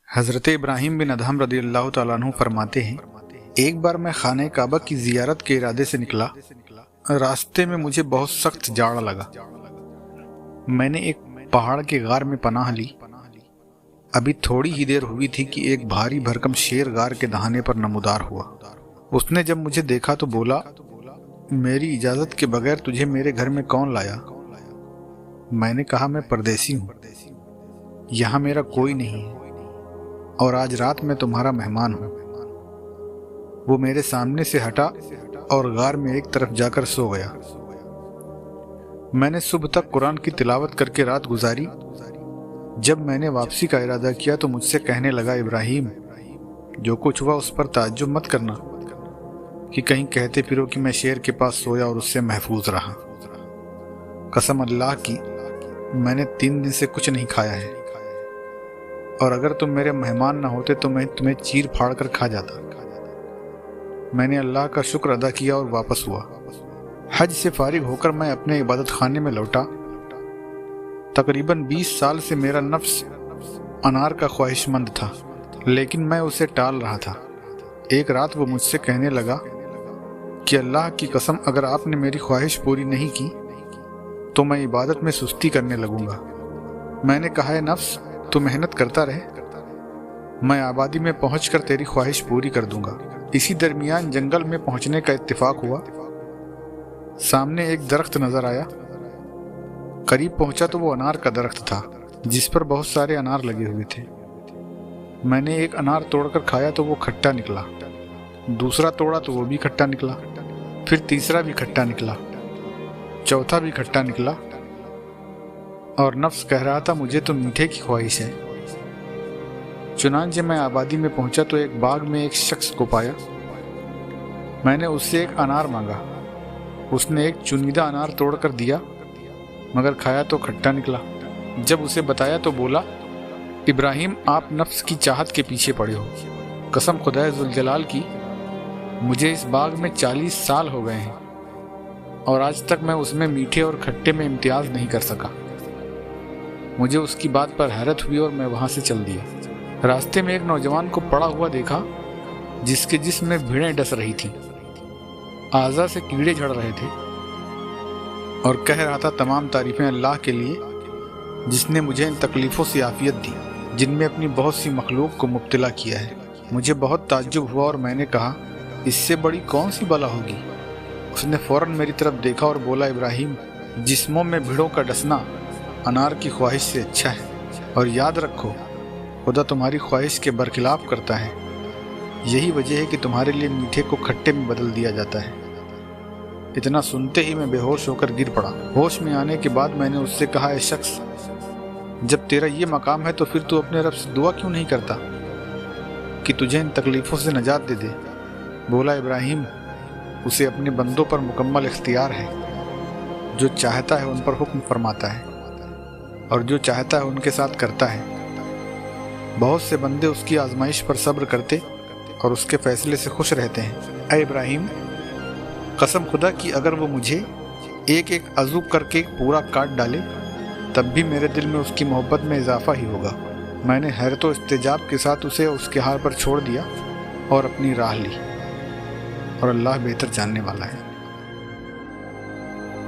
حضرت ابراہیم بن ادہم رضی اللہ تعالیٰ عنہ فرماتے ہیں، ایک بار میں خانہ کعبہ کی زیارت کے ارادے سے نکلا۔ راستے میں مجھے بہت سخت جاڑا لگا۔ میں نے ایک پہاڑ کے غار میں پناہ لی۔ ابھی تھوڑی ہی دیر ہوئی تھی کہ ایک بھاری بھرکم شیر غار کے دہانے پر نمودار ہوا۔ اس نے جب مجھے دیکھا تو بولا، میری اجازت کے بغیر تجھے میرے گھر میں کون لایا؟ میں نے کہا، میں پردیسی ہوں، یہاں میرا کوئی نہیں ہے اور آج رات میں تمہارا مہمان ہوں۔ وہ میرے سامنے سے ہٹا اور غار میں ایک طرف جا کر سو گیا۔ میں نے صبح تک قرآن کی تلاوت کر کے رات گزاری۔ جب میں نے واپسی کا ارادہ کیا تو مجھ سے کہنے لگا، ابراہیم، جو کچھ ہوا اس پر تعجب مت کرنا کہ کہیں کہتے پھرو کہ میں شیر کے پاس سویا اور اس سے محفوظ رہا۔ قسم اللہ کی، میں نے 3 دن سے کچھ نہیں کھایا ہے، اور اگر تم میرے مہمان نہ ہوتے تو میں تمہیں چیر پھاڑ کر کھا جاتا۔ میں نے اللہ کا شکر ادا کیا اور واپس ہوا۔ حج سے فارغ ہو کر میں اپنے عبادت خانے میں لوٹا۔ تقریباً 20 سال سے میرا نفس انار کا خواہش مند تھا، لیکن میں اسے ٹال رہا تھا۔ ایک رات وہ مجھ سے کہنے لگا کہ اللہ کی قسم، اگر آپ نے میری خواہش پوری نہیں کی تو میں عبادت میں سستی کرنے لگوں گا۔ میں نے کہا، اے نفس، تو محنت کرتا رہے، میں آبادی میں پہنچ کر تیری خواہش پوری کر دوں گا۔ اسی درمیان جنگل میں پہنچنے کا اتفاق ہوا۔ سامنے ایک درخت نظر آیا۔ قریب پہنچا تو وہ انار کا درخت تھا جس پر بہت سارے انار لگے ہوئے تھے۔ میں نے ایک انار توڑ کر کھایا تو وہ کھٹا نکلا، دوسرا توڑا تو وہ بھی کھٹا نکلا، پھر تیسرا بھی کھٹا نکلا، چوتھا بھی کھٹا نکلا، اور نفس کہہ رہا تھا، مجھے تو میٹھے کی خواہش ہے۔ چنانچہ میں آبادی میں پہنچا تو ایک باغ میں ایک شخص کو پایا۔ میں نے اس سے ایک انار مانگا۔ اس نے ایک چنیدہ انار توڑ کر دیا، مگر کھایا تو کھٹا نکلا۔ جب اسے بتایا تو بولا، ابراہیم، آپ نفس کی چاہت کے پیچھے پڑے ہو۔ قسم خدائے ذوالجلال کی، مجھے اس باغ میں 40 سال ہو گئے ہیں اور آج تک میں اس میں میٹھے اور کھٹے میں امتیاز نہیں کر سکا۔ مجھے اس کی بات پر حیرت ہوئی اور میں وہاں سے چل دیا۔ راستے میں ایک نوجوان کو پڑا ہوا دیکھا جس کے جسم میں بھیڑیں ڈس رہی تھیں، اعضاء سے کیڑے جھڑ رہے تھے، اور کہہ رہا تھا، تمام تعریفیں اللہ کے لیے جس نے مجھے ان تکلیفوں سے عافیت دی جن میں اپنی بہت سی مخلوق کو مبتلا کیا ہے۔ مجھے بہت تعجب ہوا اور میں نے کہا، اس سے بڑی کون سی بلا ہوگی؟ اس نے فوراً میری طرف دیکھا اور بولا، ابراہیم، جسموں میں بھیڑوں کا ڈسنا انار کی خواہش سے اچھا ہے، اور یاد رکھو، خدا تمہاری خواہش کے برخلاف کرتا ہے۔ یہی وجہ ہے کہ تمہارے لیے میٹھے کو کھٹے میں بدل دیا جاتا ہے۔ اتنا سنتے ہی میں بے ہوش ہو کر گر پڑا۔ ہوش میں آنے کے بعد میں نے اس سے کہا، اے شخص، جب تیرا یہ مقام ہے تو پھر تو اپنے رب سے دعا کیوں نہیں کرتا کہ تجھے ان تکلیفوں سے نجات دے دے؟ بولا، ابراہیم، اسے اپنے بندوں پر مکمل اختیار ہے، جو چاہتا ہے ان پر حکم فرماتا ہے اور جو چاہتا ہے ان کے ساتھ کرتا ہے۔ بہت سے بندے اس کی آزمائش پر صبر کرتے اور اس کے فیصلے سے خوش رہتے ہیں۔ اے ابراہیم، قسم خدا کی، اگر وہ مجھے ایک ایک عضو کر کے پورا کاٹ ڈالے تب بھی میرے دل میں اس کی محبت میں اضافہ ہی ہوگا۔ میں نے حیرت و استعجاب کے ساتھ اسے اس کے حال پر چھوڑ دیا اور اپنی راہ لی، اور اللہ بہتر جاننے والا ہے۔